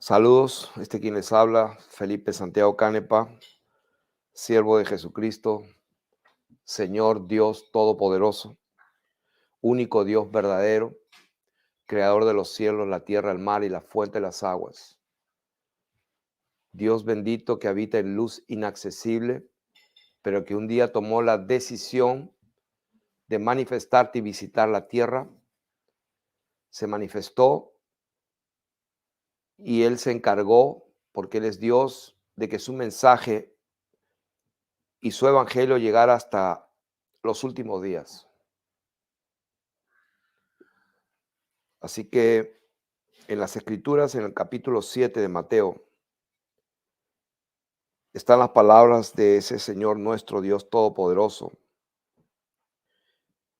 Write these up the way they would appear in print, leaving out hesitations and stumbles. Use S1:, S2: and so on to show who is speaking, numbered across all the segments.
S1: Saludos, quien les habla, Felipe Santiago Canepa, siervo de Jesucristo, Señor Dios Todopoderoso, único Dios verdadero, creador de los cielos, la tierra, el mar y la fuente de las aguas. Dios bendito que habita en luz inaccesible, pero que un día tomó la decisión de manifestarte y visitar la tierra. Se manifestó y Él se encargó, porque Él es Dios, de que su mensaje y su evangelio llegara hasta los últimos días. Así que en las Escrituras, en el capítulo 7 de Mateo, están las palabras de ese Señor nuestro Dios Todopoderoso.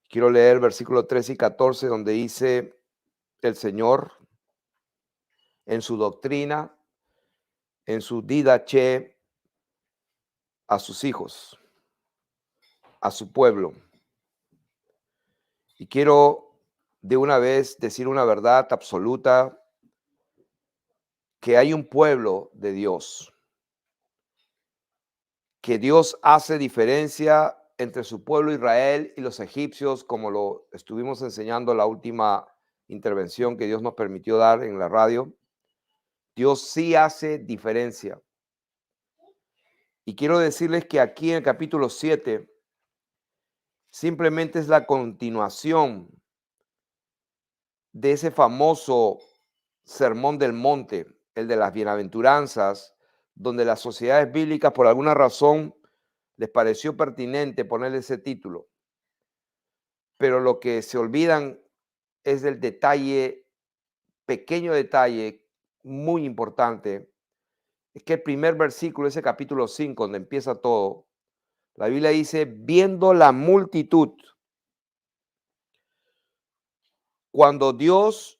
S1: Quiero leer versículos 13 y 14, donde dice el Señor en su doctrina, en su didache a sus hijos, a su pueblo. Y quiero de una vez decir una verdad absoluta, que hay un pueblo de Dios, que Dios hace diferencia entre su pueblo Israel y los egipcios, como lo estuvimos enseñando en la última intervención que Dios nos permitió dar en la radio. Dios sí hace diferencia. Y quiero decirles que aquí en el capítulo 7 simplemente es la continuación de ese famoso sermón del monte, el de las bienaventuranzas, donde las sociedades bíblicas por alguna razón les pareció pertinente ponerle ese título. Pero lo que se olvidan es del detalle, pequeño detalle, muy importante, es que el primer versículo, ese capítulo 5, donde empieza todo, la Biblia dice, viendo la multitud, cuando Dios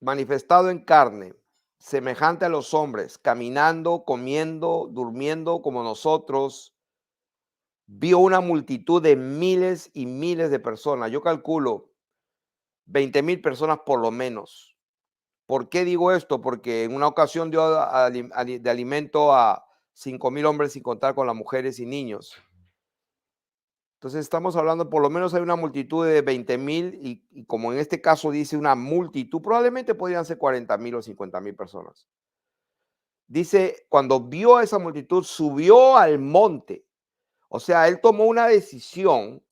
S1: manifestado en carne, semejante a los hombres, caminando, comiendo, durmiendo como nosotros, vio una multitud de miles y miles de personas. Yo calculo 20,000 personas por lo menos. ¿Por qué digo esto? Porque en una ocasión dio de alimento a 5,000 hombres sin contar con las mujeres y niños. Entonces estamos hablando, por lo menos hay una multitud de 20,000 y como en este caso dice una multitud, probablemente podrían ser 40,000 o 50,000 personas. Dice, cuando vio a esa multitud, subió al monte. O sea, él tomó una decisión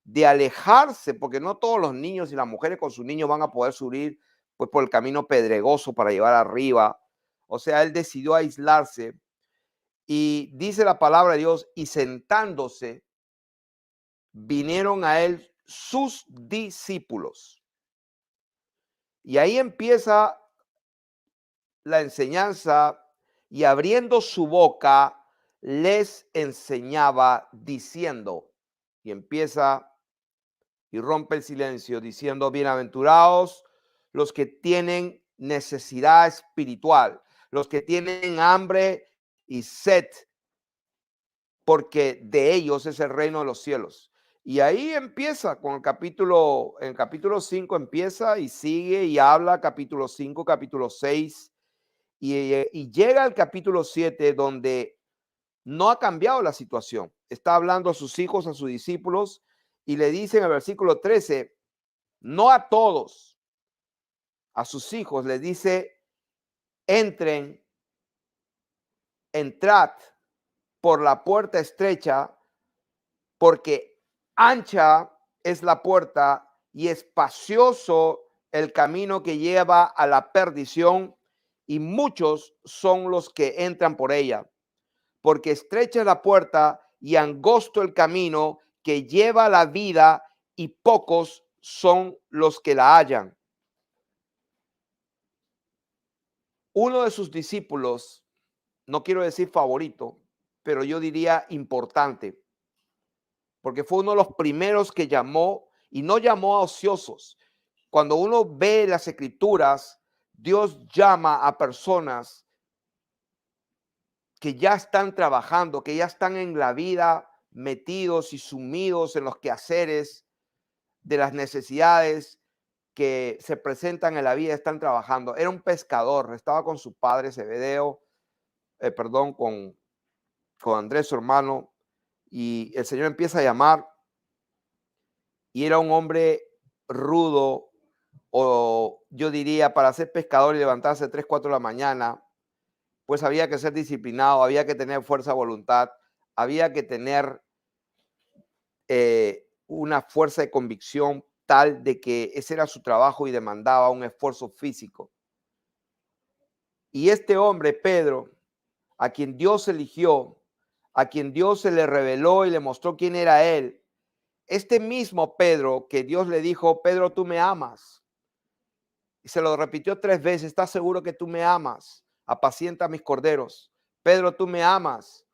S1: de alejarse, porque no todos los niños y las mujeres con sus niños van a poder subir pues, por el camino pedregoso para llevar arriba. O sea, él decidió aislarse y dice la palabra de Dios, y sentándose, vinieron a él sus discípulos. Y ahí empieza la enseñanza, y abriendo su boca, les enseñaba diciendo, y empieza y rompe el silencio diciendo, bienaventurados los que tienen necesidad espiritual, los que tienen hambre y sed, porque de ellos es el reino de los cielos. Y ahí empieza con en el capítulo 5 empieza y sigue y habla capítulo 5, capítulo 6 y llega al capítulo 7 donde no ha cambiado la situación. Está hablando a sus hijos, a sus discípulos y le dice en el versículo 13, no a todos, a sus hijos, les dice, entren, entrad por la puerta estrecha, porque ancha es la puerta y espacioso el camino que lleva a la perdición, y muchos son los que entran por ella, porque estrecha es la puerta y angosto el camino que lleva a la vida, y pocos son los que la hallan. Uno de sus discípulos, no quiero decir favorito, pero yo diría importante, porque fue uno de los primeros que llamó, y no llamó a ociosos. Cuando uno ve las escrituras, Dios llama a personas que ya están trabajando, que ya están en la vida metidos y sumidos en los quehaceres de las necesidades, que se presentan en la vida están trabajando. Era un pescador, estaba con su padre Zebedeo, con Andrés, su hermano, y el Señor empieza a llamar, y era un hombre rudo, o yo diría, para ser pescador y levantarse 3, 4 de la mañana, pues había que ser disciplinado, había que tener fuerza de voluntad, había que tener una fuerza de convicción tal de que ese era su trabajo y demandaba un esfuerzo físico. Y este hombre, Pedro, a quien Dios eligió, a quien Dios se le reveló y le mostró quién era él, este mismo Pedro que Dios le dijo, Pedro, tú me amas. Y se lo repitió 3 veces, ¿estás seguro que tú me amas? Apacienta mis corderos. Pedro, tú me amas,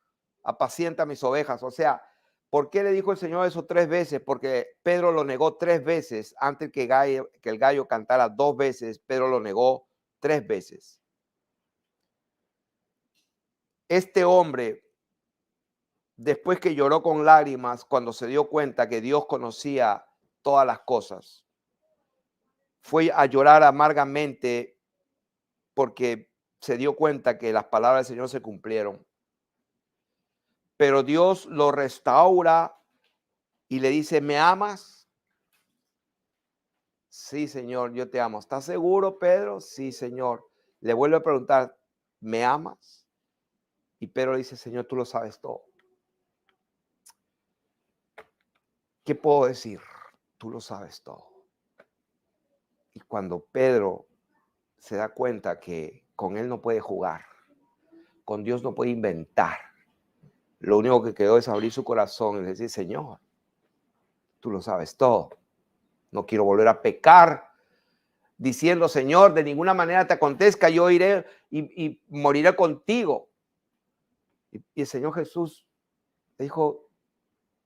S1: apacienta mis ovejas. O sea, ¿por qué le dijo el Señor eso 3 veces? Porque Pedro lo negó 3 veces antes que el gallo cantara 2 veces. Pedro lo negó 3 veces. Este hombre, después que lloró con lágrimas cuando se dio cuenta que Dios conocía todas las cosas, fue a llorar amargamente porque se dio cuenta que las palabras del Señor se cumplieron. Pero Dios lo restaura y le dice, ¿me amas? Sí, Señor, yo te amo. ¿Estás seguro, Pedro? Sí, Señor. Le vuelve a preguntar, ¿me amas? Y Pedro dice, Señor, tú lo sabes todo. ¿Qué puedo decir? Tú lo sabes todo. Y cuando Pedro se da cuenta que con él no puede jugar, con Dios no puede inventar, lo único que quedó es abrir su corazón y decir, Señor, tú lo sabes todo. No quiero volver a pecar diciendo, Señor, de ninguna manera te acontezca, yo iré y moriré contigo. Y el Señor Jesús le dijo,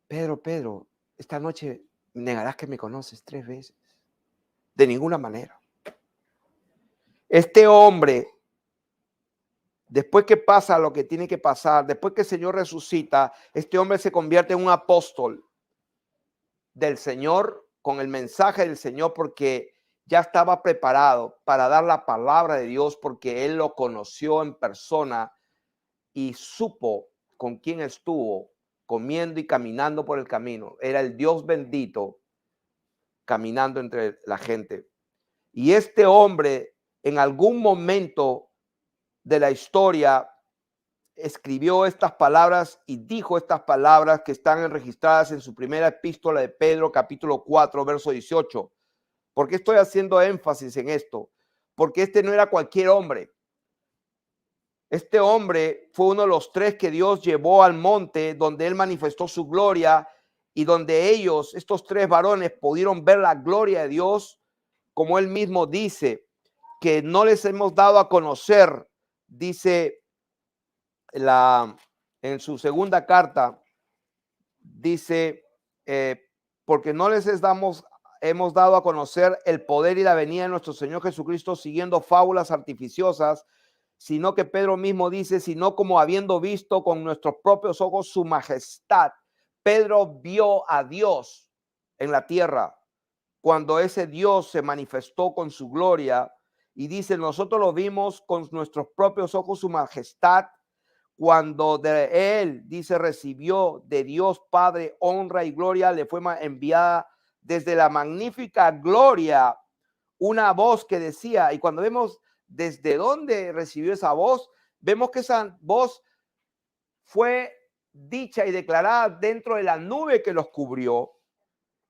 S1: Pedro, Pedro, esta noche negarás que me conoces 3 veces. De ninguna manera. Este hombre, después que pasa lo que tiene que pasar, después que el Señor resucita, este hombre se convierte en un apóstol del Señor con el mensaje del Señor porque ya estaba preparado para dar la palabra de Dios porque él lo conoció en persona y supo con quién estuvo comiendo y caminando por el camino. Era el Dios bendito caminando entre la gente. Y este hombre en algún momento de la historia escribió estas palabras y dijo estas palabras que están registradas en su primera epístola de Pedro, capítulo 4, verso 18. ¿Por qué estoy haciendo énfasis en esto? Porque este no era cualquier hombre. Este hombre fue uno de los 3 que Dios llevó al monte donde él manifestó su gloria y donde ellos, estos 3 varones, pudieron ver la gloria de Dios, como él mismo dice, que no les hemos dado a conocer, dice en su segunda carta, dice, porque no les hemos dado a conocer el poder y la venida de nuestro Señor Jesucristo siguiendo fábulas artificiosas, sino que Pedro mismo dice, sino como habiendo visto con nuestros propios ojos su majestad. Pedro vio a Dios en la tierra cuando ese Dios se manifestó con su gloria y dice, nosotros lo vimos con nuestros propios ojos su majestad cuando de él, dice, recibió de Dios Padre honra y gloria, le fue enviada desde la magnífica gloria una voz que decía, y cuando vemos desde dónde recibió esa voz, vemos que esa voz fue dicha y declarada dentro de la nube que los cubrió.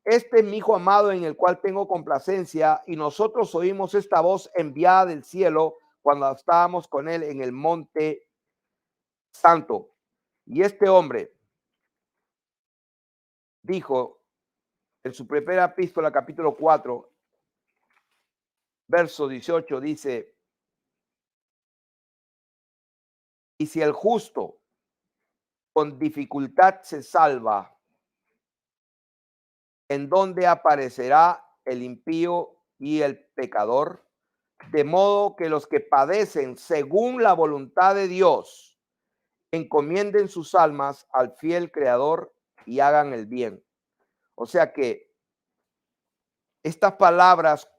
S1: Este es mi hijo amado en el cual tengo complacencia, y nosotros oímos esta voz enviada del cielo cuando estábamos con él en el monte santo. Y este hombre dijo en su primera epístola, capítulo 4, verso 18, dice, y si el justo con dificultad se salva, ¿en dónde aparecerá el impío y el pecador? De modo que los que padecen según la voluntad de Dios encomienden sus almas al fiel Creador y hagan el bien. O sea que estas palabras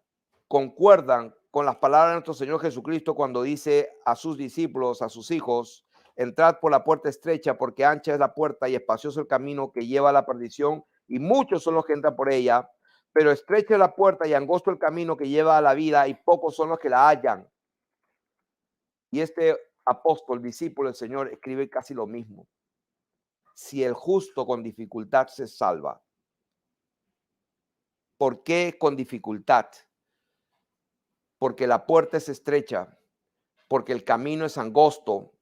S1: concuerdan con las palabras de nuestro Señor Jesucristo cuando dice a sus discípulos, a sus hijos: entrad por la puerta estrecha, porque ancha es la puerta y espacioso el camino que lleva a la perdición, y muchos son los que entran por ella, pero estrecha es la puerta y angosto el camino que lleva a la vida, y pocos son los que la hallan. Y este apóstol, discípulo del Señor, escribe casi lo mismo. Si el justo con dificultad se salva. ¿Por qué con dificultad? Porque la puerta es estrecha, porque el camino es angosto,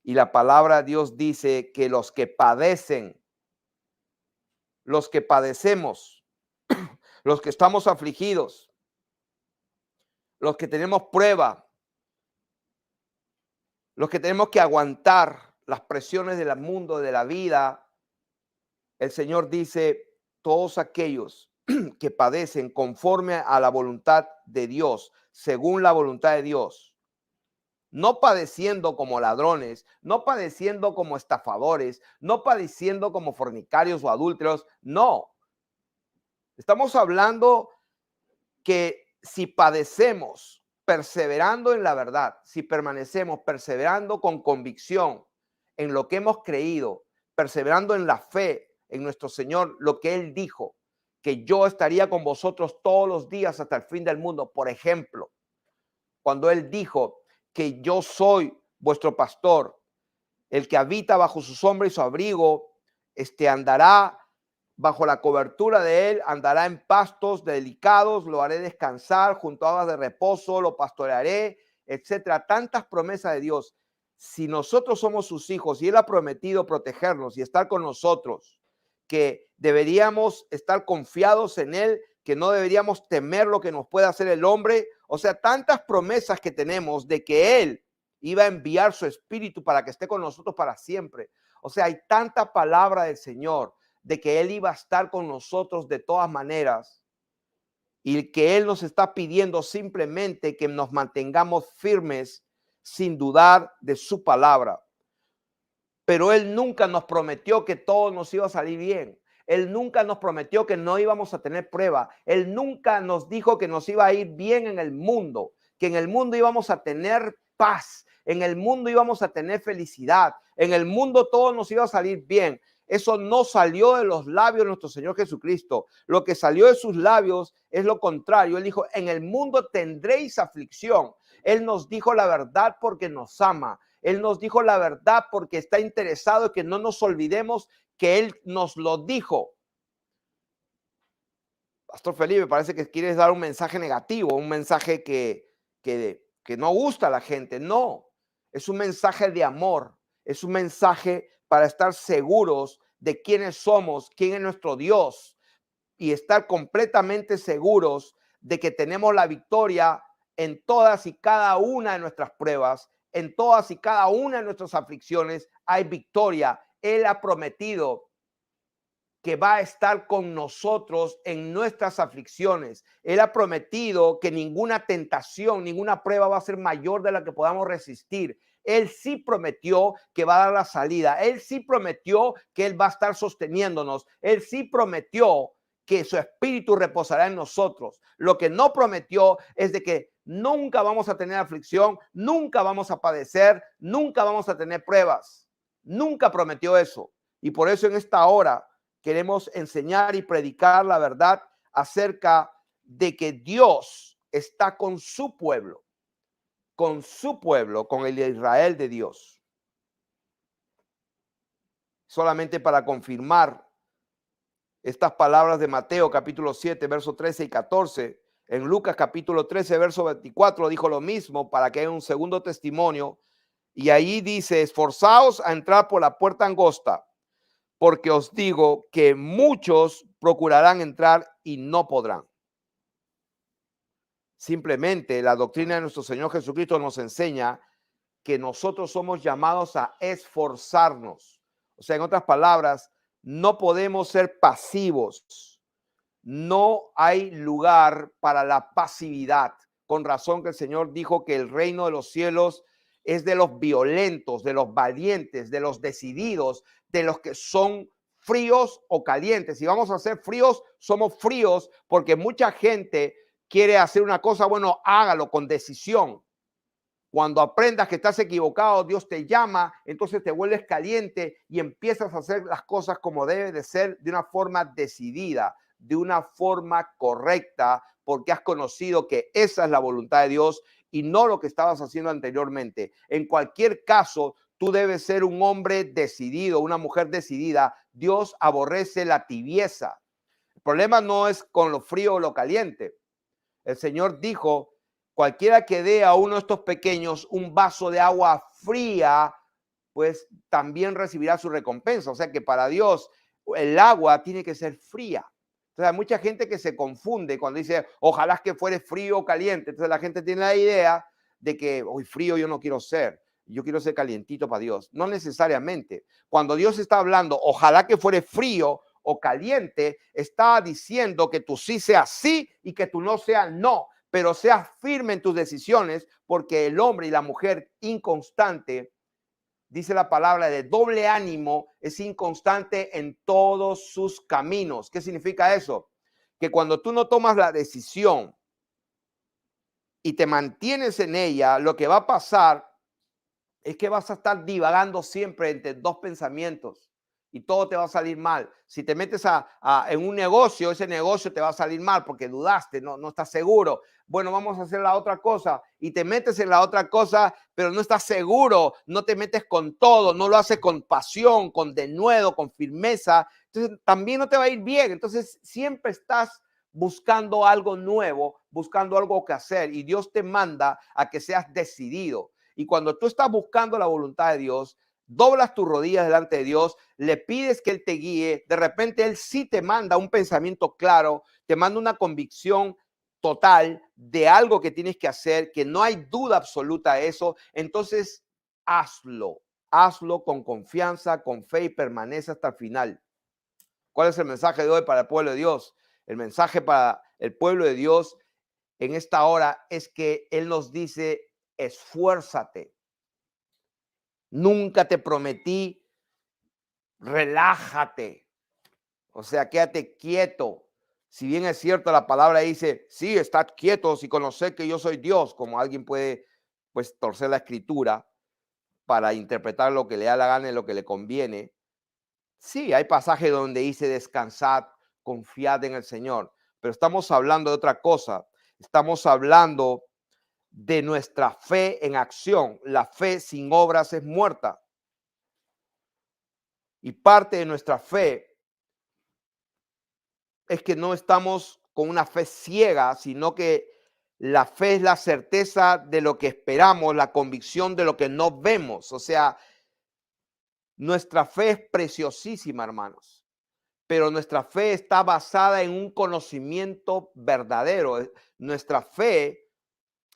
S1: y la palabra de Dios dice que los que padecen, los que padecemos, los que estamos afligidos, los que tenemos prueba, los que tenemos que aguantar las presiones del mundo, de la vida, el Señor dice: todos aquellos que padecen conforme a la voluntad de Dios, según la voluntad de Dios, no padeciendo como ladrones, no padeciendo como estafadores, no padeciendo como fornicarios o adúlteros, no. Estamos hablando que si padecemos perseverando en la verdad, si permanecemos perseverando con convicción en lo que hemos creído, perseverando en la fe en nuestro Señor, lo que Él dijo, que yo estaría con vosotros todos los días hasta el fin del mundo. Por ejemplo, cuando Él dijo que yo soy vuestro pastor, el que habita bajo su sombra y su abrigo, andará bajo la cobertura de él, andará en pastos delicados, lo haré descansar junto a aguas de reposo, lo pastorearé, etcétera. Tantas promesas de Dios. Si nosotros somos sus hijos y él ha prometido protegernos y estar con nosotros, que deberíamos estar confiados en él, que no deberíamos temer lo que nos pueda hacer el hombre. O sea, tantas promesas que tenemos de que él iba a enviar su espíritu para que esté con nosotros para siempre. O sea, hay tanta palabra del Señor de que Él iba a estar con nosotros de todas maneras, y que Él nos está pidiendo simplemente que nos mantengamos firmes sin dudar de su palabra. Pero Él nunca nos prometió que todo nos iba a salir bien. Él nunca nos prometió que no íbamos a tener prueba. Él nunca nos dijo que nos iba a ir bien en el mundo, que en el mundo íbamos a tener paz, en el mundo íbamos a tener felicidad, en el mundo todo nos iba a salir bien. Eso no salió de los labios de nuestro Señor Jesucristo. Lo que salió de sus labios es lo contrario. Él dijo: en el mundo tendréis aflicción. Él nos dijo la verdad porque nos ama. Él nos dijo la verdad porque está interesado en que no nos olvidemos que Él nos lo dijo. Pastor Felipe, parece que quieres dar un mensaje negativo, un mensaje que no gusta a la gente. No, es un mensaje de amor, es un mensaje para estar seguros de quiénes somos, quién es nuestro Dios, y estar completamente seguros de que tenemos la victoria en todas y cada una de nuestras pruebas, en todas y cada una de nuestras aflicciones hay victoria. Él ha prometido que va a estar con nosotros en nuestras aflicciones. Él ha prometido que ninguna tentación, ninguna prueba va a ser mayor de la que podamos resistir. Él sí prometió que va a dar la salida. Él sí prometió que Él va a estar sosteniéndonos. Él sí prometió que su espíritu reposará en nosotros. Lo que no prometió es de que nunca vamos a tener aflicción, nunca vamos a padecer, nunca vamos a tener pruebas. Nunca prometió eso. Y por eso en esta hora queremos enseñar y predicar la verdad acerca de que Dios está con su pueblo, con el Israel de Dios. Solamente para confirmar estas palabras de Mateo capítulo 7, versos 13 y 14, en Lucas capítulo 13, verso 24 dijo lo mismo para que haya un segundo testimonio. Y ahí dice: esforzaos a entrar por la puerta angosta, porque os digo que muchos procurarán entrar y no podrán. Simplemente la doctrina de nuestro Señor Jesucristo nos enseña que nosotros somos llamados a esforzarnos. O sea, en otras palabras, no podemos ser pasivos. No hay lugar para la pasividad. Con razón que el Señor dijo que el reino de los cielos es de los violentos, de los valientes, de los decididos, de los que son fríos o calientes. Si vamos a ser fríos, somos fríos porque mucha gente quiere hacer una cosa, bueno, hágalo con decisión. Cuando aprendas que estás equivocado, Dios te llama, entonces te vuelves caliente y empiezas a hacer las cosas como debe de ser, de una forma decidida, de una forma correcta, porque has conocido que esa es la voluntad de Dios y no lo que estabas haciendo anteriormente. En cualquier caso, tú debes ser un hombre decidido, una mujer decidida. Dios aborrece la tibieza. El problema no es con lo frío o lo caliente. El Señor dijo, cualquiera que dé a uno de estos pequeños un vaso de agua fría, pues también recibirá su recompensa. O sea que para Dios el agua tiene que ser fría. Entonces hay mucha gente que se confunde cuando dice, ojalá que fuere frío o caliente. Entonces la gente tiene la idea de que, hoy frío yo no quiero ser. Yo quiero ser calientito para Dios. No necesariamente. Cuando Dios está hablando, ojalá que fuere frío o caliente, está diciendo que tú sí seas sí y que tú no seas no, pero seas firme en tus decisiones, porque el hombre y la mujer inconstante, dice la palabra, de doble ánimo, es inconstante en todos sus caminos. ¿Qué significa eso? Que cuando tú no tomas la decisión y te mantienes en ella, lo que va a pasar es que vas a estar divagando siempre entre dos pensamientos y todo te va a salir mal. Si te metes en un negocio, ese negocio te va a salir mal porque dudaste, no estás seguro. Bueno, vamos a hacer la otra cosa y te metes en la otra cosa, pero no estás seguro, no te metes con todo, no lo haces con pasión, con denuedo, con firmeza. Entonces también no te va a ir bien. Entonces siempre estás buscando algo nuevo, buscando algo que hacer y Dios te manda a que seas decidido. Y cuando tú estás buscando la voluntad de Dios, doblas tus rodillas delante de Dios, le pides que Él te guíe, de repente Él sí te manda un pensamiento claro, te manda una convicción total de algo que tienes que hacer, que no hay duda absoluta de eso, entonces hazlo con confianza, con fe y permanece hasta el final. ¿Cuál es el mensaje de hoy para el pueblo de Dios? El mensaje para el pueblo de Dios en esta hora es que Él nos dice, esfuérzate. Nunca te prometí, relájate. O sea, quédate quieto. Si bien es cierto, la palabra dice, sí, estad quietos y conoced que yo soy Dios, como alguien puede, pues, torcer la escritura para interpretar lo que le da la gana y lo que le conviene. Sí, hay pasajes donde dice, descansad, confiad en el Señor. Pero estamos hablando de otra cosa. Estamos hablando de nuestra fe en acción. La fe sin obras es muerta. Y parte de nuestra fe es que no estamos con una fe ciega, sino que la fe es la certeza de lo que esperamos, la convicción de lo que no vemos. O sea, nuestra fe es preciosísima, hermanos, pero nuestra fe está basada en un conocimiento verdadero. Nuestra fe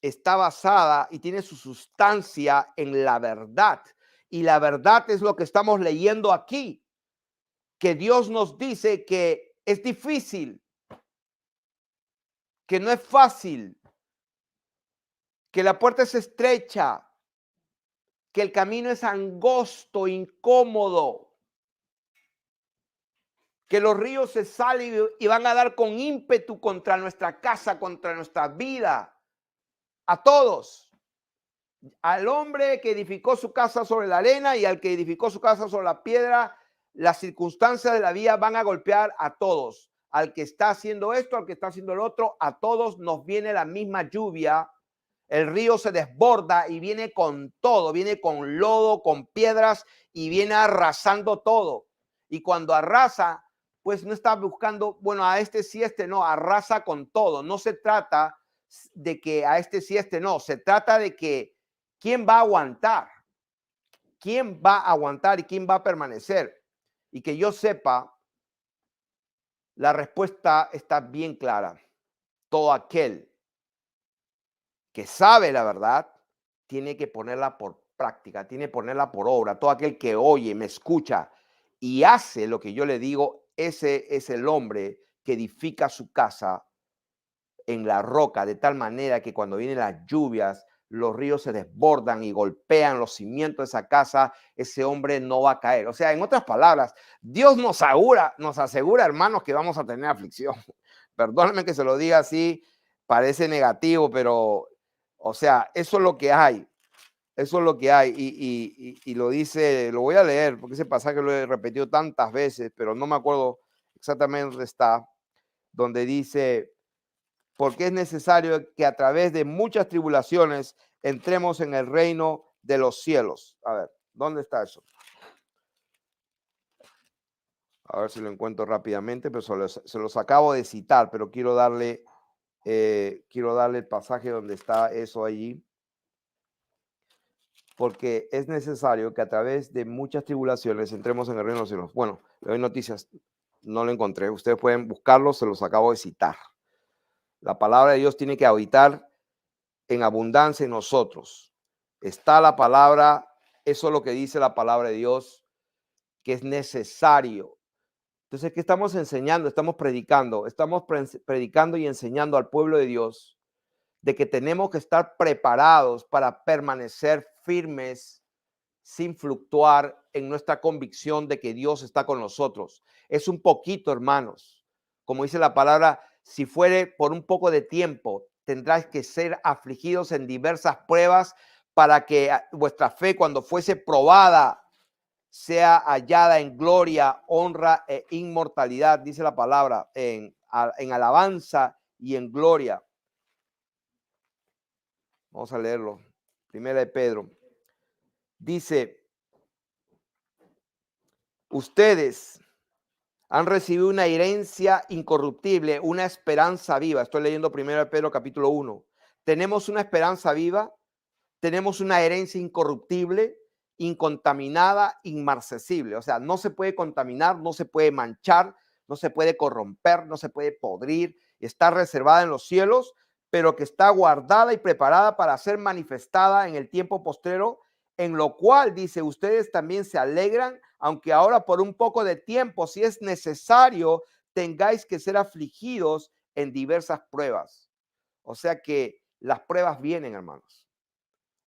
S1: está basada y tiene su sustancia en la verdad. Y la verdad es lo que estamos leyendo aquí, que Dios nos dice que es difícil, que no es fácil, que la puerta es estrecha, que el camino es angosto, incómodo, que los ríos se salen y van a dar con ímpetu contra nuestra casa, contra nuestra vida, a todos. Al hombre que edificó su casa sobre la arena y al que edificó su casa sobre la piedra, las circunstancias de la vida van a golpear a todos. Al que está haciendo esto, al que está haciendo el otro, a todos nos viene la misma lluvia. El río se desborda y viene con todo, viene con lodo, con piedras y viene arrasando todo. Y cuando arrasa, pues no está buscando, bueno, a este sí, este no, arrasa con todo. No se trata de que a este sí, este no, se trata de que quién va a aguantar, quién va a aguantar y quién va a permanecer. Y que yo sepa, la respuesta está bien clara. Todo aquel que sabe la verdad, tiene que ponerla por práctica, tiene que ponerla por obra. Todo aquel que oye, me escucha y hace lo que yo le digo, ese es el hombre que edifica su casa en la roca, de tal manera que cuando vienen las lluvias, los ríos se desbordan y golpean los cimientos de esa casa, ese hombre no va a caer. O sea, en otras palabras, Dios nos asegura, hermanos, que vamos a tener aflicción. Perdónenme que se lo diga así, parece negativo, pero, o sea, eso es lo que hay. Eso es lo que hay. Y lo dice, lo voy a leer, porque ese pasaje lo he repetido tantas veces, pero no me acuerdo exactamente dónde está, donde dice, porque es necesario que a través de muchas tribulaciones entremos en el reino de los cielos. A ver, ¿dónde está eso? A ver si lo encuentro rápidamente, pero se los acabo de citar, pero quiero darle el pasaje donde está eso allí, porque es necesario que a través de muchas tribulaciones entremos en el reino de los cielos. Bueno, le doy noticias, no lo encontré. Ustedes pueden buscarlo, se los acabo de citar. La palabra de Dios tiene que habitar en abundancia en nosotros. Está la palabra, eso es lo que dice la palabra de Dios, que es necesario. Entonces, ¿qué estamos enseñando? Estamos predicando y enseñando al pueblo de Dios de que tenemos que estar preparados para permanecer firmes sin fluctuar en nuestra convicción de que Dios está con nosotros. Es un poquito, hermanos. Como dice la palabra, si fuere por un poco de tiempo, tendráis que ser afligidos en diversas pruebas para que vuestra fe, cuando fuese probada, sea hallada en gloria, honra e inmortalidad, dice la palabra, en alabanza y en gloria. Vamos a leerlo. Primera de Pedro. Dice, ustedes han recibido una herencia incorruptible, una esperanza viva. Estoy leyendo primero de Pedro capítulo 1. Tenemos una esperanza viva, tenemos una herencia incorruptible, incontaminada, inmarcesible. O sea, no se puede contaminar, no se puede manchar, no se puede corromper, no se puede podrir. Está reservada en los cielos, pero que está guardada y preparada para ser manifestada en el tiempo postrero, en lo cual, dice, ustedes también se alegran, aunque ahora por un poco de tiempo, si es necesario, tengáis que ser afligidos en diversas pruebas. O sea que las pruebas vienen, hermanos.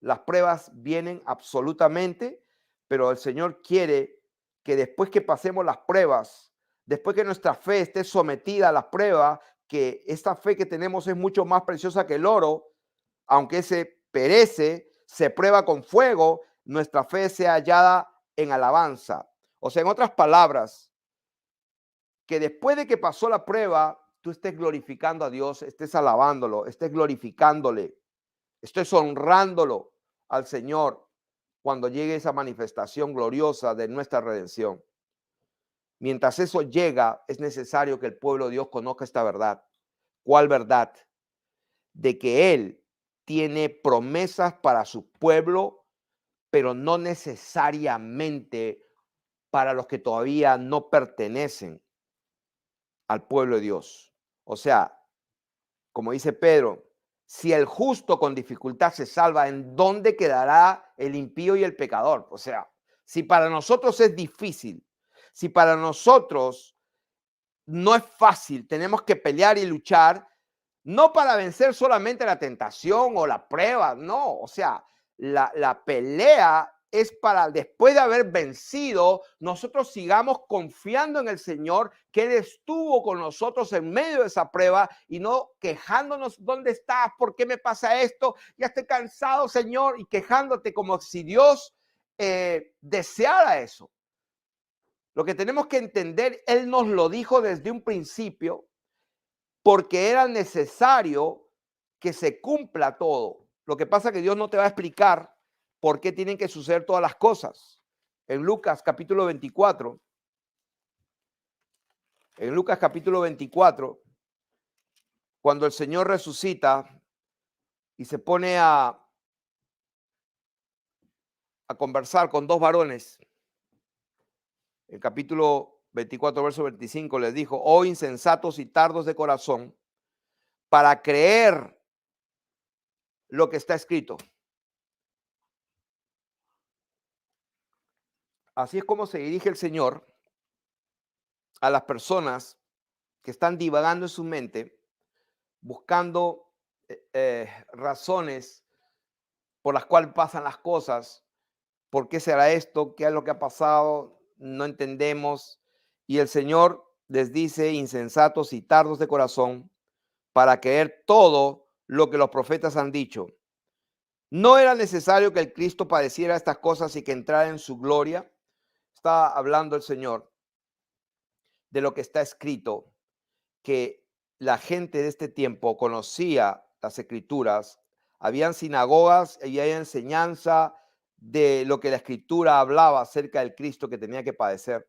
S1: Las pruebas vienen absolutamente, pero el Señor quiere que después que pasemos las pruebas, después que nuestra fe esté sometida a las pruebas, que esta fe que tenemos es mucho más preciosa que el oro, aunque se perece, se prueba con fuego, nuestra fe sea hallada en alabanza. O sea, en otras palabras, que después de que pasó la prueba, tú estés glorificando a Dios, estés alabándolo, estés glorificándole, estés honrándolo al Señor cuando llegue esa manifestación gloriosa de nuestra redención. Mientras eso llega, es necesario que el pueblo de Dios conozca esta verdad. ¿Cuál verdad? De que Él tiene promesas para su pueblo, pero no necesariamente para los que todavía no pertenecen al pueblo de Dios. O sea, como dice Pedro, si el justo con dificultad se salva, ¿en dónde quedará el impío y el pecador? O sea, si para nosotros es difícil, si para nosotros no es fácil, tenemos que pelear y luchar, no para vencer solamente la tentación o la prueba, no, o sea, la pelea es para después de haber vencido, nosotros sigamos confiando en el Señor, que Él estuvo con nosotros en medio de esa prueba y no quejándonos, ¿dónde estás? ¿Por qué me pasa esto? Ya estoy cansado, Señor, y quejándote como si Dios deseara eso. Lo que tenemos que entender, Él nos lo dijo desde un principio, porque era necesario que se cumpla todo. Lo que pasa es que Dios no te va a explicar por qué tienen que suceder todas las cosas. En Lucas capítulo 24, cuando el Señor resucita y se pone a conversar con dos varones, el capítulo 24, verso 25, les dijo, oh insensatos y tardos de corazón, para creer lo que está escrito. Así es como se dirige el Señor a las personas que están divagando en su mente, buscando razones por las cuales pasan las cosas. ¿Por qué será esto? ¿Qué es lo que ha pasado? No entendemos. Y el Señor les dice, insensatos y tardos de corazón, para creer todo lo que los profetas han dicho. ¿No era necesario que el Cristo padeciera estas cosas y que entrara en su gloria? Está hablando el Señor de lo que está escrito, que la gente de este tiempo conocía las escrituras, habían sinagogas, había enseñanza de lo que la escritura hablaba acerca del Cristo que tenía que padecer.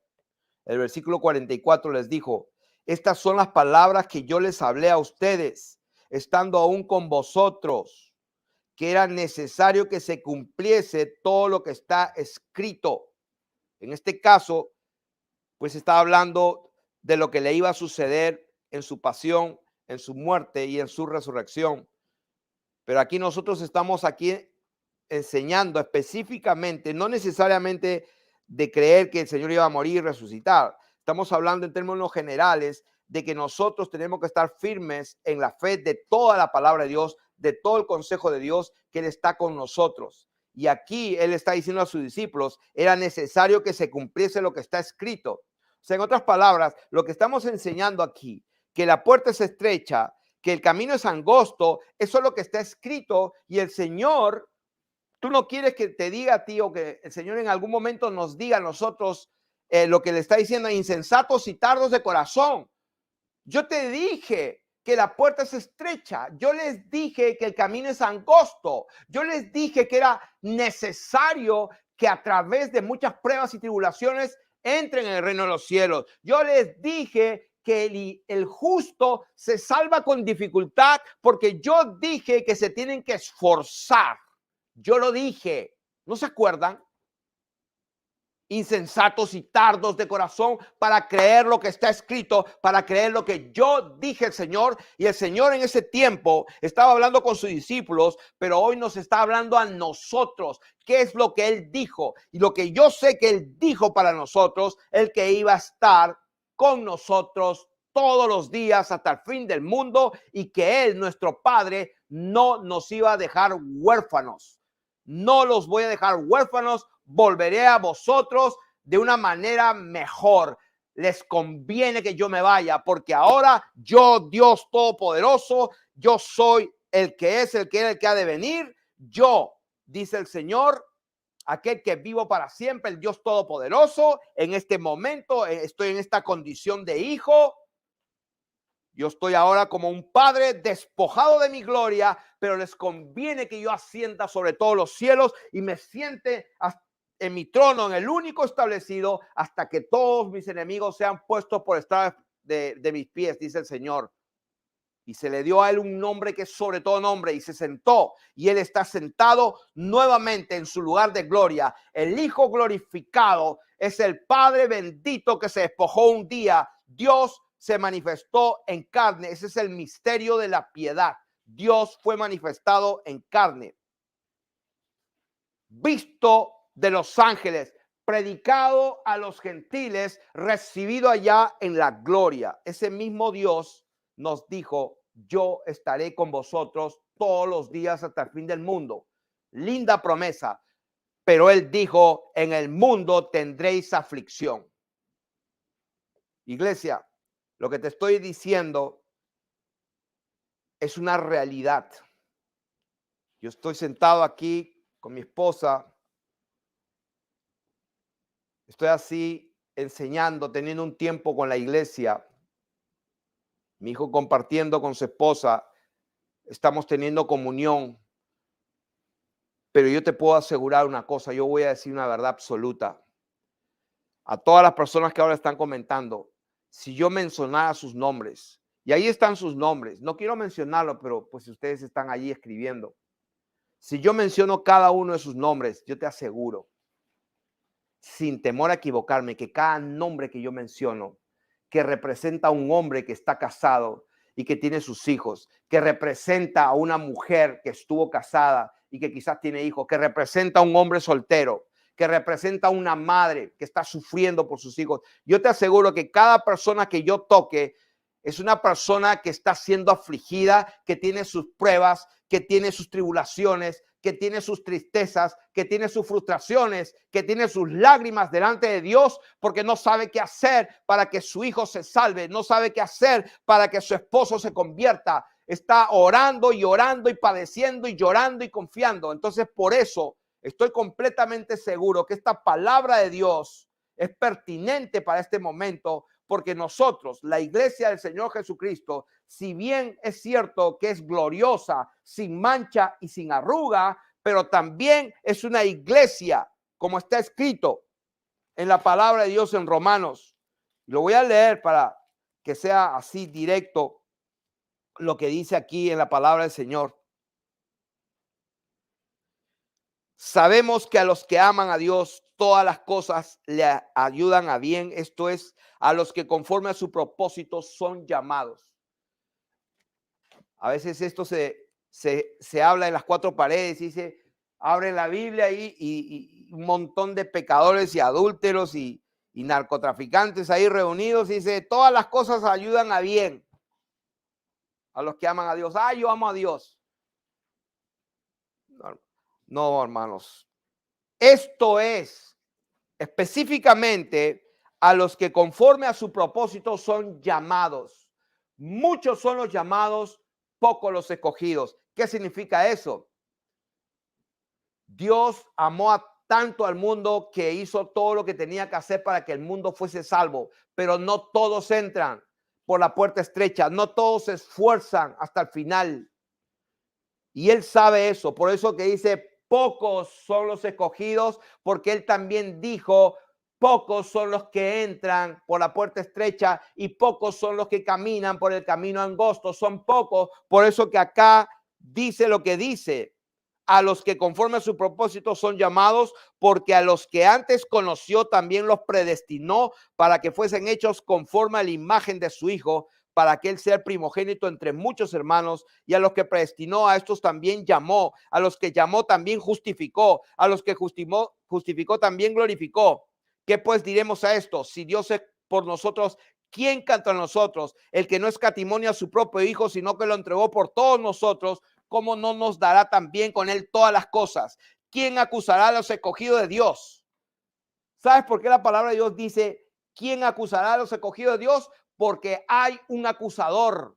S1: El versículo 44 les dijo: estas son las palabras que yo les hablé a ustedes, estando aún con vosotros, que era necesario que se cumpliese todo lo que está escrito. En este caso, pues está hablando de lo que le iba a suceder en su pasión, en su muerte y en su resurrección. Pero aquí nosotros estamos aquí enseñando específicamente, no necesariamente de creer que el Señor iba a morir y resucitar. Estamos hablando en términos generales de que nosotros tenemos que estar firmes en la fe de toda la palabra de Dios, de todo el consejo de Dios, que Él está con nosotros. Y aquí Él está diciendo a sus discípulos, era necesario que se cumpliese lo que está escrito. O sea, en otras palabras, lo que estamos enseñando aquí, que la puerta es estrecha, que el camino es angosto, eso es lo que está escrito, y el Señor, tú no quieres que te diga a ti o que el Señor en algún momento nos diga a nosotros lo que le está diciendo: insensatos y tardos de corazón. Yo te dije que la puerta es estrecha. Yo les dije que el camino es angosto. Yo les dije que era necesario que a través de muchas pruebas y tribulaciones entren en el reino de los cielos. Yo les dije que el justo se salva con dificultad, porque yo dije que se tienen que esforzar. Yo lo dije. ¿No se acuerdan? Insensatos y tardos de corazón para creer lo que está escrito, para creer lo que yo dije el Señor. Y el Señor en ese tiempo estaba hablando con sus discípulos, pero hoy nos está hablando a nosotros. ¿Qué es lo que Él dijo? Y lo que yo sé que Él dijo para nosotros, el que iba a estar con nosotros todos los días hasta el fin del mundo, y que Él, nuestro Padre, no nos iba a dejar huérfanos. No los voy a dejar huérfanos, volveré a vosotros de una manera mejor. Les conviene que yo me vaya, porque ahora yo, Dios Todopoderoso, yo soy el que es, el que era, el que ha de venir. Yo, dice el Señor, aquel que vivo para siempre, el Dios Todopoderoso. En este momento estoy en esta condición de hijo. Yo estoy ahora como un padre despojado de mi gloria, pero les conviene que yo ascienda sobre todos los cielos y me siente en mi trono, en el único establecido, hasta que todos mis enemigos sean puestos por estrado de mis pies, dice el Señor. Y se le dio a Él un nombre que es sobre todo nombre, y se sentó, y Él está sentado nuevamente en su lugar de gloria. El Hijo glorificado es el Padre bendito que se despojó un día. Dios se manifestó en carne. Ese es el misterio de la piedad. Dios fue manifestado en carne, visto de los ángeles, predicado a los gentiles, recibido allá en la gloria. Ese mismo Dios nos dijo: yo estaré con vosotros todos los días hasta el fin del mundo. Linda promesa. Pero Él dijo: en el mundo tendréis aflicción. Iglesia, lo que te estoy diciendo es una realidad. Yo estoy sentado aquí con mi esposa. Estoy así enseñando, teniendo un tiempo con la iglesia. Mi hijo compartiendo con su esposa. Estamos teniendo comunión. Pero yo te puedo asegurar una cosa. Yo voy a decir una verdad absoluta. A todas las personas que ahora están comentando, si yo mencionara sus nombres, y ahí están sus nombres, no quiero mencionarlo, pero pues ustedes están allí escribiendo. Si yo menciono cada uno de sus nombres, yo te aseguro, sin temor a equivocarme, que cada nombre que yo menciono, que representa a un hombre que está casado y que tiene sus hijos, que representa a una mujer que estuvo casada y que quizás tiene hijos, que representa a un hombre soltero, que representa a una madre que está sufriendo por sus hijos. Yo te aseguro que cada persona que yo toque es una persona que está siendo afligida, que tiene sus pruebas, que tiene sus tribulaciones, que tiene sus tristezas, que tiene sus frustraciones, que tiene sus lágrimas delante de Dios, porque no sabe qué hacer para que su hijo se salve, no sabe qué hacer para que su esposo se convierta. está orando y orando y padeciendo y llorando y confiando. Entonces, por eso estoy completamente seguro que esta palabra de Dios es pertinente para este momento, porque nosotros, la iglesia del Señor Jesucristo, si bien es cierto que es gloriosa, sin mancha y sin arruga, pero también es una iglesia, como está escrito en la palabra de Dios en Romanos. Lo voy a leer para que sea así directo lo que dice aquí en la palabra del Señor. Sabemos que a los que aman a Dios, todas las cosas le ayudan a bien. Esto es, a los que conforme a su propósito son llamados. A veces esto se habla en las cuatro paredes y dice, abre la Biblia ahí y un montón de pecadores y adúlteros y narcotraficantes ahí reunidos y dice, todas las cosas ayudan a bien a los que aman a Dios. Ah, yo amo a Dios. No, hermanos. Esto es específicamente a los que conforme a su propósito son llamados. Muchos son los llamados, pocos los escogidos. ¿Qué significa eso? Dios amó tanto al mundo que hizo todo lo que tenía que hacer para que el mundo fuese salvo, pero no todos entran por la puerta estrecha, no todos se esfuerzan hasta el final. Y él sabe eso, por eso que dice, pocos son los escogidos, porque él también dijo, pocos son los que entran por la puerta estrecha y pocos son los que caminan por el camino angosto, son pocos. Por eso que acá dice lo que dice, a los que conforme a su propósito son llamados, porque a los que antes conoció también los predestinó para que fuesen hechos conforme a la imagen de su Hijo, para que él sea el primogénito entre muchos hermanos. Y a los que predestinó, a estos también llamó, a los que llamó también justificó, a los que justificó también glorificó. ¿Qué pues diremos a esto? Si Dios es por nosotros, ¿quién contra nosotros? El que no escatimó a su propio Hijo, sino que lo entregó por todos nosotros, ¿cómo no nos dará también con él todas las cosas? ¿Quién acusará a los escogidos de Dios? ¿Sabes por qué la palabra de Dios dice, ¿quién acusará a los escogidos de Dios? Porque hay un acusador.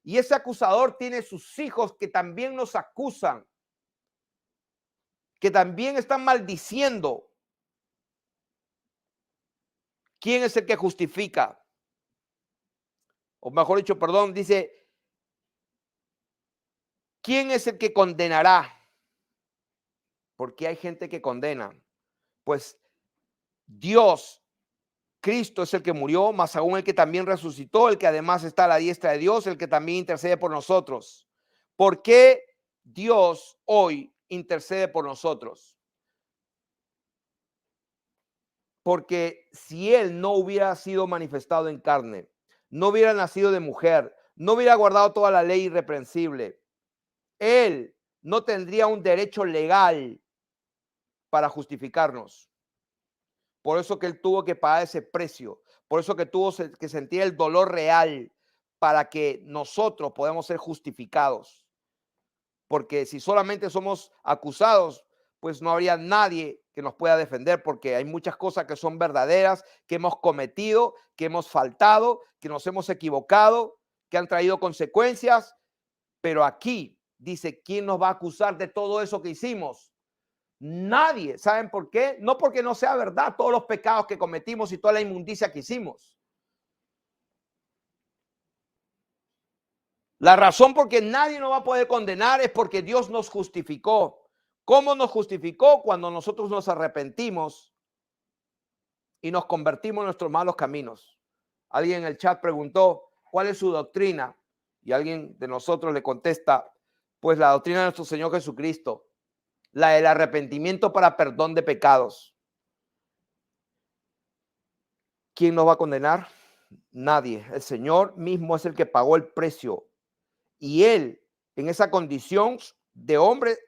S1: Y ese acusador tiene sus hijos que también nos acusan, que también están maldiciendo. ¿Quién es el que justifica? O mejor dicho, perdón, dice, ¿quién es el que condenará? Porque hay gente que condena. Pues Dios, Cristo es el que murió, más aún el que también resucitó, el que además está a la diestra de Dios, el que también intercede por nosotros. ¿Por qué Dios hoy intercede por nosotros? Porque si Él no hubiera sido manifestado en carne, no hubiera nacido de mujer, no hubiera guardado toda la ley irreprensible, Él no tendría un derecho legal para justificarnos. Por eso que Él tuvo que pagar ese precio. Por eso que tuvo que sentir el dolor real para que nosotros podamos ser justificados. Porque si solamente somos acusados, pues no habría nadie que nos pueda defender, porque hay muchas cosas que son verdaderas, que hemos cometido, que hemos faltado, que nos hemos equivocado, que han traído consecuencias. Pero aquí dice, ¿quién nos va a acusar de todo eso que hicimos? Nadie. ¿Saben por qué? No porque no sea verdad todos los pecados que cometimos y toda la inmundicia que hicimos. La razón por que nadie nos va a poder condenar es porque Dios nos justificó. ¿Cómo nos justificó? Cuando nosotros nos arrepentimos y nos convertimos en nuestros malos caminos. Alguien en el chat preguntó, ¿cuál es su doctrina? Y alguien de nosotros le contesta, pues la doctrina de nuestro Señor Jesucristo, la del arrepentimiento para perdón de pecados. ¿Quién nos va a condenar? Nadie. El Señor mismo es el que pagó el precio. Y Él, en esa condición de hombre,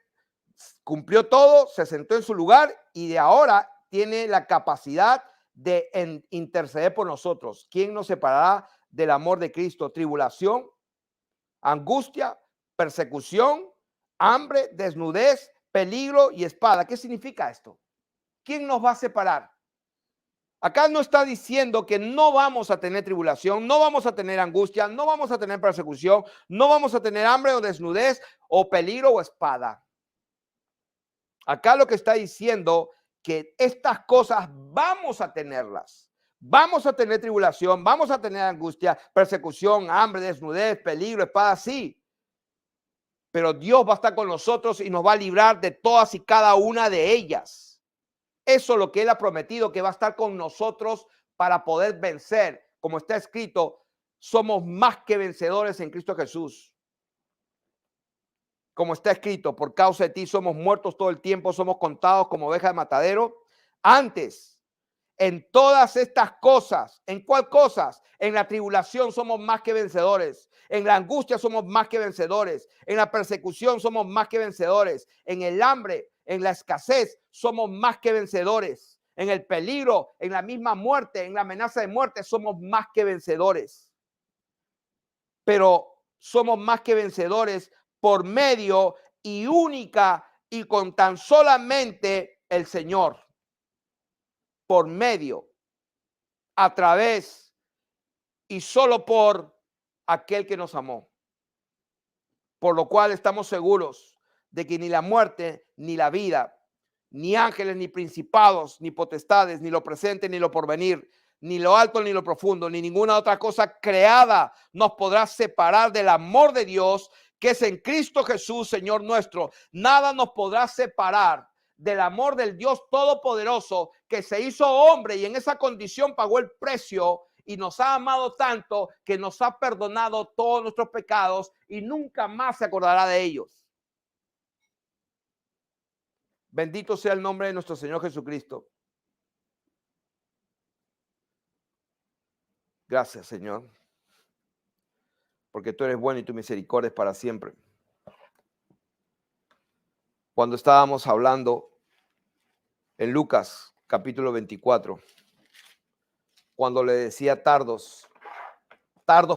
S1: cumplió todo, se sentó en su lugar y de ahora tiene la capacidad de interceder por nosotros. ¿Quién nos separará del amor de Cristo? Tribulación, angustia, persecución, hambre, desnudez, peligro y espada. ¿Qué significa esto? ¿Quién nos va a separar? Acá no está diciendo que no vamos a tener tribulación, no vamos a tener angustia, no vamos a tener persecución, no vamos a tener hambre o desnudez o peligro o espada. Acá lo que está diciendo que estas cosas vamos a tenerlas. Vamos a tener tribulación, vamos a tener angustia, persecución, hambre, desnudez, peligro, espada, sí. Pero Dios va a estar con nosotros y nos va a librar de todas y cada una de ellas. Eso es lo que Él ha prometido, que va a estar con nosotros para poder vencer. Como está escrito, somos más que vencedores en Cristo Jesús. Como está escrito, por causa de ti somos muertos todo el tiempo, somos contados como ovejas de matadero. Antes, en todas estas cosas, ¿en cuál cosas? En la tribulación somos más que vencedores. En la angustia somos más que vencedores. En la persecución somos más que vencedores. En el hambre, en la escasez, somos más que vencedores. En el peligro, en la misma muerte, en la amenaza de muerte, somos más que vencedores. Pero somos más que vencedores por medio y única y con tan solamente el Señor. Por medio, a través y solo por aquel que nos amó. Por lo cual estamos seguros de que ni la muerte, ni la vida, ni ángeles, ni principados, ni potestades, ni lo presente, ni lo porvenir, ni lo alto, ni lo profundo, ni ninguna otra cosa creada nos podrá separar del amor de Dios que es en Cristo Jesús, Señor nuestro. Nada nos podrá separar del amor del Dios Todopoderoso que se hizo hombre y en esa condición pagó el precio y nos ha amado tanto que nos ha perdonado todos nuestros pecados y nunca más se acordará de ellos. Bendito sea el nombre de nuestro Señor Jesucristo. Gracias, Señor, porque tú eres bueno y tu misericordia es para siempre. Cuando estábamos hablando en Lucas capítulo 24, cuando le decía tardos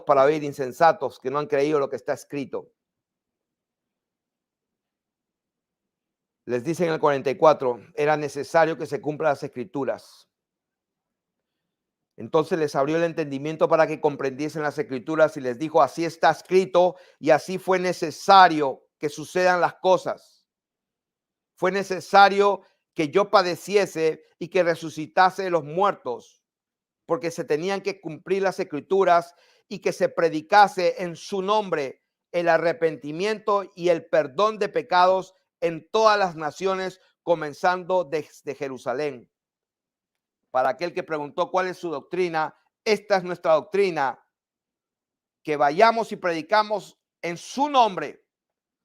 S1: para oír, insensatos que no han creído lo que está escrito. Les dice en el 44, era necesario que se cumplan las escrituras. Entonces les abrió el entendimiento para que comprendiesen las escrituras y les dijo, así está escrito y así fue necesario que sucedan las cosas. Fue necesario que yo padeciese y que resucitase de los muertos, porque se tenían que cumplir las escrituras y que se predicase en su nombre el arrepentimiento y el perdón de pecados en todas las naciones, comenzando desde Jerusalén. Para aquel que preguntó cuál es su doctrina, esta es nuestra doctrina, que vayamos y predicamos en su nombre.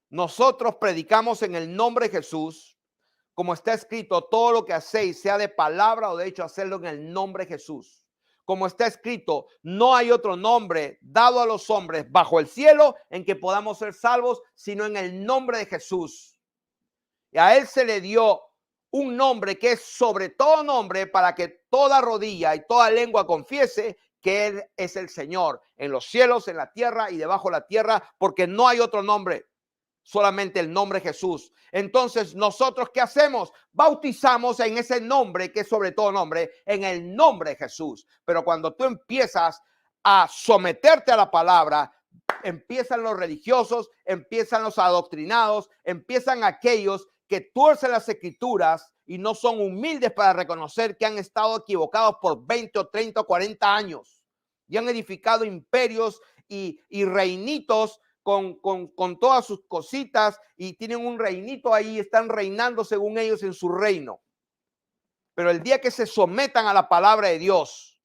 S1: Nosotros predicamos en el nombre de Jesús, como está escrito, todo lo que hacéis, sea de palabra o de hecho, hacerlo en el nombre de Jesús. Como está escrito, no hay otro nombre dado a los hombres bajo el cielo en que podamos ser salvos, sino en el nombre de Jesús. Y a él se le dio un nombre que es sobre todo nombre para que toda rodilla y toda lengua confiese que Él es el Señor en los cielos, en la tierra y debajo de la tierra, porque no hay otro nombre, solamente el nombre Jesús. Entonces, ¿nosotros qué hacemos? Bautizamos en ese nombre que es sobre todo nombre, en el nombre de Jesús. Pero cuando tú empiezas a someterte a la palabra, empiezan los religiosos, empiezan los adoctrinados, empiezan aquellos que tuercen las escrituras y no son humildes para reconocer que han estado equivocados por 20 o 30 o 40 años y han edificado imperios y reinitos con todas sus cositas y tienen un reinito ahí, están reinando según ellos en su reino. Pero el día que se sometan a la palabra de Dios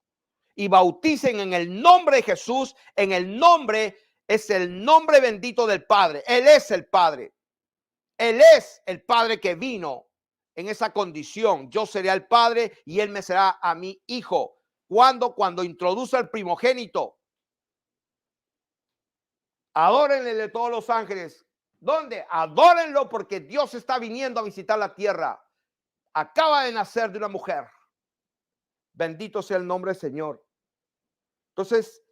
S1: y bauticen en el nombre de Jesús, en el nombre es el nombre bendito del Padre. Él es el Padre. Él es el Padre que vino en esa condición. Yo seré el Padre y Él me será a mi hijo. Cuando introduce al primogénito. Adórenle de todos los ángeles. ¿Dónde? Adórenlo porque Dios está viniendo a visitar la tierra. Acaba de nacer de una mujer. Bendito sea el nombre del Señor. Entonces,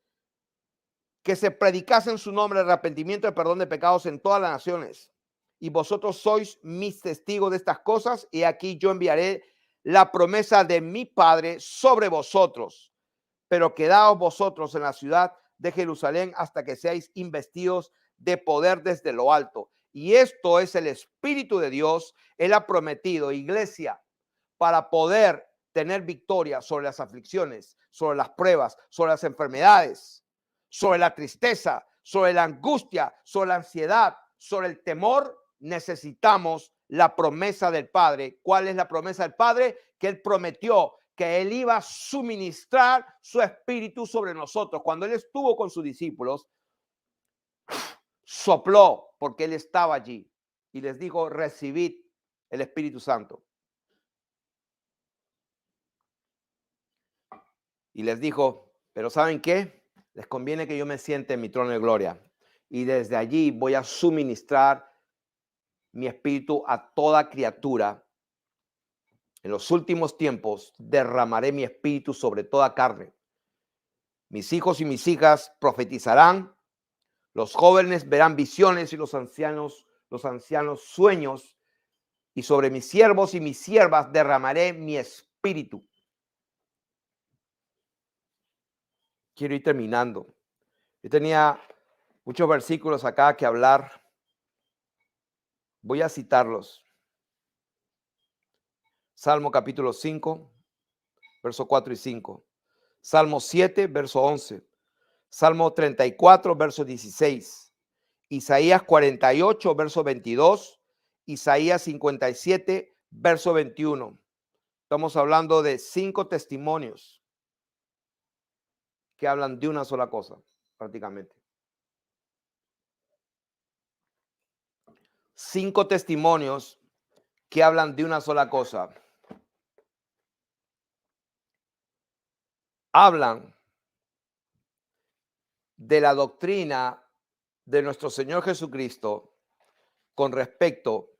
S1: que se predicase en su nombre el arrepentimiento y el perdón de pecados en todas las naciones. Y vosotros sois mis testigos de estas cosas, y aquí yo enviaré la promesa de mi Padre sobre vosotros, pero quedaos vosotros en la ciudad de Jerusalén hasta que seáis investidos de poder desde lo alto. Y esto es el Espíritu de Dios. Él ha prometido, iglesia, para poder tener victoria sobre las aflicciones, sobre las pruebas, sobre las enfermedades, sobre la tristeza, sobre la angustia, sobre la ansiedad, sobre el temor, necesitamos la promesa del Padre. ¿Cuál es la promesa del Padre? Que Él prometió que Él iba a suministrar su espíritu sobre nosotros. Cuando Él estuvo con sus discípulos, sopló porque Él estaba allí y les dijo, recibid el Espíritu Santo. Y les dijo, pero ¿saben qué? Les conviene que yo me siente en mi trono de gloria. Y desde allí voy a suministrar mi espíritu a toda criatura. En los últimos tiempos derramaré mi espíritu sobre toda carne. Mis hijos y mis hijas profetizarán, los jóvenes verán visiones y los ancianos sueños, y sobre mis siervos y mis siervas derramaré mi espíritu. Quiero ir terminando. Yo tenía muchos versículos acá que hablar. Voy a citarlos. Salmo capítulo 5, verso 4 y 5. Salmo 7, verso 11. Salmo 34, verso 16. Isaías 48, verso 22. Isaías 57, verso 21. Estamos hablando de 5 testimonios que hablan de una sola cosa, prácticamente. 5 testimonios que hablan de una sola cosa. Hablan de la doctrina de nuestro Señor Jesucristo con respecto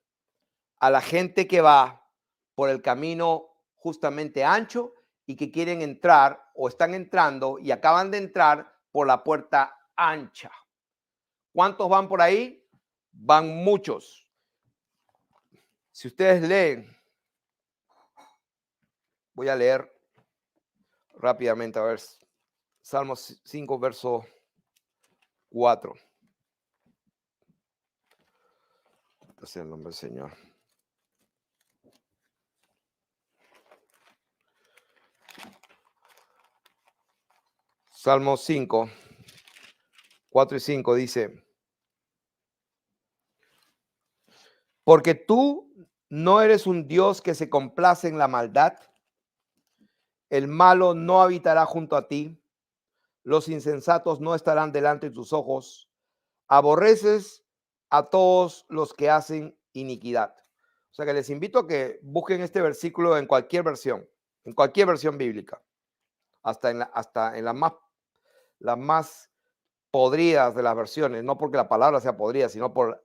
S1: a la gente que va por el camino justamente ancho y que quieren entrar o están entrando y acaban de entrar por la puerta ancha. ¿Cuántos van por ahí? Van muchos. Si ustedes leen, voy a leer rápidamente, a ver, Salmos 5, verso 4. Entonces, en el nombre del Señor. Salmo 5, 4 y 5 dice, porque tú no eres un Dios que se complace en la maldad, el malo no habitará junto a ti, los insensatos no estarán delante de tus ojos, aborreces a todos los que hacen iniquidad. O sea que les invito a que busquen este versículo en cualquier versión bíblica, hasta en las más podridas de las versiones, no porque la palabra sea podrida, sino por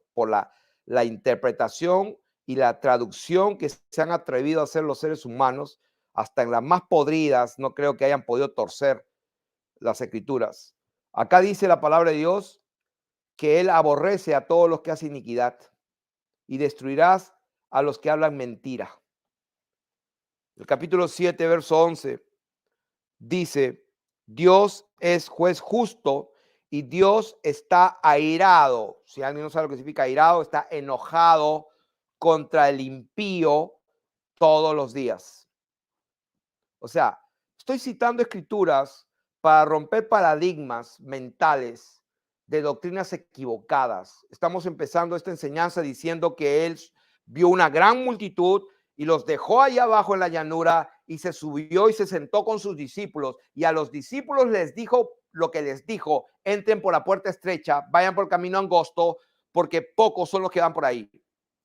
S1: la interpretación y la traducción que se han atrevido a hacer los seres humanos. Hasta en las más podridas no creo que hayan podido torcer las escrituras. Acá dice la palabra de Dios que Él aborrece a todos los que hacen iniquidad y destruirás a los que hablan mentira. El capítulo 7, verso 11 dice, Dios es juez justo y Dios está airado. Si alguien no sabe lo que significa airado, está enojado contra el impío todos los días. O sea, estoy citando escrituras para romper paradigmas mentales de doctrinas equivocadas. Estamos empezando esta enseñanza diciendo que Él vio una gran multitud y los dejó allá abajo en la llanura y se subió y se sentó con sus discípulos, y a los discípulos les dijo lo que les dijo: entren por la puerta estrecha, vayan por el camino angosto, porque pocos son los que van por ahí.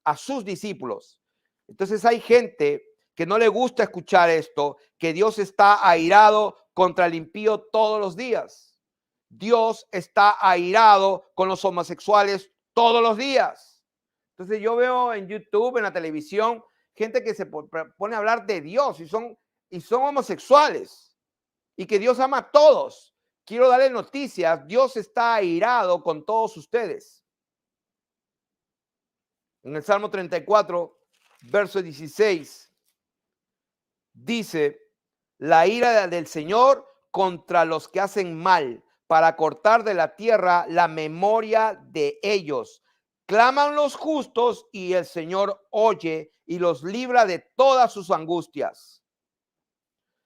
S1: A sus discípulos. Entonces hay gente que no le gusta escuchar esto, que Dios está airado contra el impío todos los días. Dios está airado con los homosexuales todos los días. Entonces yo veo en YouTube, en la televisión, gente que se pone a hablar de Dios y son homosexuales y que Dios ama a todos. Quiero darle noticias: Dios está airado con todos ustedes. En el Salmo 34, verso 16, Dice, la ira del Señor contra los que hacen mal, para cortar de la tierra la memoria de ellos. Claman los justos y el Señor oye y los libra de todas sus angustias.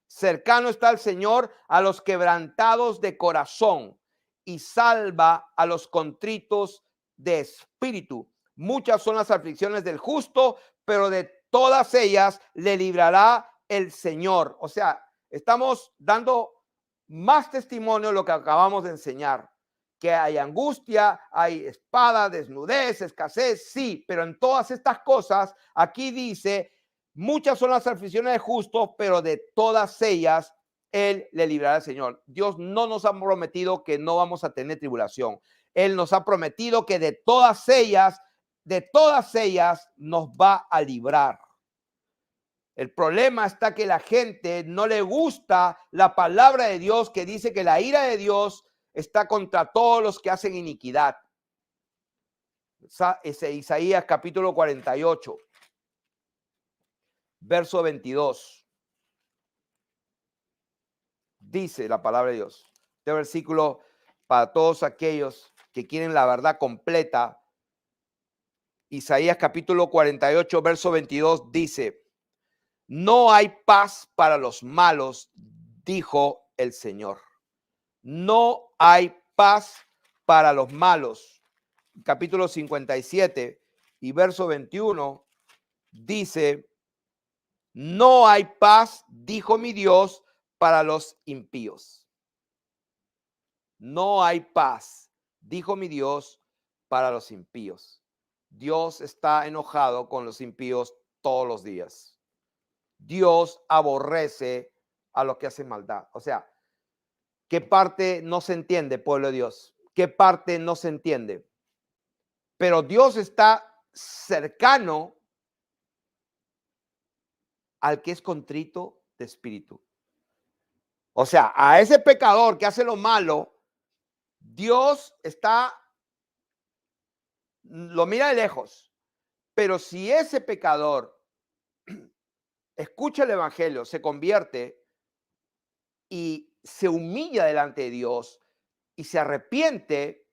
S1: Cercano está el Señor a los quebrantados de corazón y salva a los contritos de espíritu. Muchas son las aflicciones del justo, pero de todas ellas le librará el Señor. O sea, estamos dando más testimonio de lo que acabamos de enseñar. Que hay angustia, hay espada, desnudez, escasez, sí, pero en todas estas cosas, aquí dice, muchas son las aflicciones de justos, pero de todas ellas Él le librará al Señor. Dios no nos ha prometido que no vamos a tener tribulación. Él nos ha prometido que de todas ellas nos va a librar. El problema está que la gente no le gusta la palabra de Dios que dice que la ira de Dios está contra todos los que hacen iniquidad. Isaías capítulo 48. Verso 22. Dice la palabra de Dios. Este versículo para todos aquellos que quieren la verdad completa. Isaías capítulo 48, verso 22 dice, no hay paz para los malos, dijo el Señor. No hay paz para los malos. Capítulo 57 y verso 21 dice, no hay paz, dijo mi Dios, para los impíos. No hay paz, dijo mi Dios, para los impíos. Dios está enojado con los impíos todos los días. Dios aborrece a los que hacen maldad. O sea, ¿qué parte no se entiende, pueblo de Dios? ¿Qué parte no se entiende? Pero Dios está cercano al que es contrito de espíritu. O sea, a ese pecador que hace lo malo, Dios lo mira de lejos. Pero si ese pecador escucha el evangelio, se convierte y se humilla delante de Dios y se arrepiente,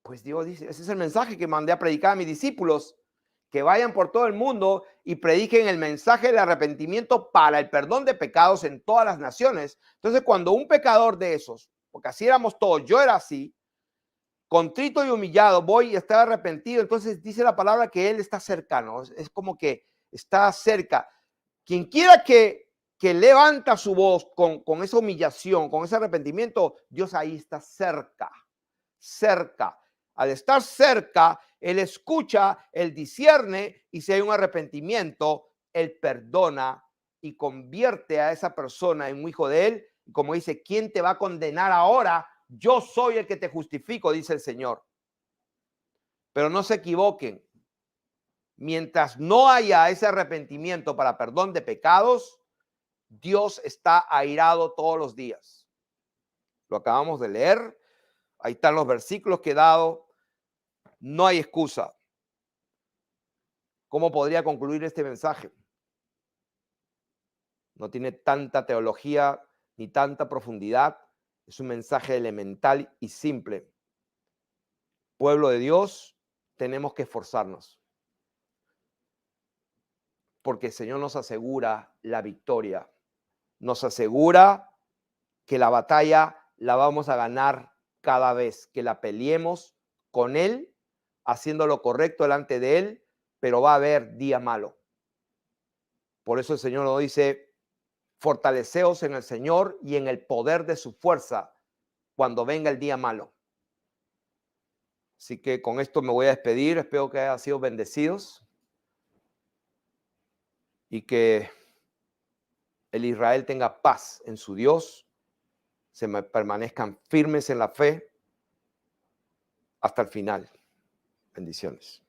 S1: pues Dios dice, ese es el mensaje que mandé a predicar a mis discípulos, que vayan por todo el mundo y prediquen el mensaje del arrepentimiento para el perdón de pecados en todas las naciones. Entonces, cuando un pecador de esos, porque así éramos todos, yo era así, contrito y humillado, voy y está arrepentido, entonces dice la palabra que Él está cercano, es como que está cerca. Quien quiera que levanta su voz con esa humillación, con ese arrepentimiento, Dios ahí está cerca, cerca. Al estar cerca, Él escucha, Él discierne y si hay un arrepentimiento, Él perdona y convierte a esa persona en un hijo de Él. Y como dice, ¿quién te va a condenar ahora? Yo soy el que te justifico, dice el Señor. Pero no se equivoquen. Mientras no haya ese arrepentimiento para perdón de pecados, Dios está airado todos los días. Lo acabamos de leer. Ahí están los versículos que he dado. No hay excusa. ¿Cómo podría concluir este mensaje? No tiene tanta teología ni tanta profundidad. Es un mensaje elemental y simple. Pueblo de Dios, tenemos que esforzarnos. Porque el Señor nos asegura la victoria. Nos asegura que la batalla la vamos a ganar cada vez que la peleemos con Él, haciendo lo correcto delante de Él, pero va a haber día malo. Por eso el Señor nos dice, fortaleceos en el Señor y en el poder de su fuerza cuando venga el día malo. Así que con esto me voy a despedir. Espero que hayan sido bendecidos y que el Israel tenga paz en su Dios, permanezcan firmes en la fe hasta el final. Bendiciones.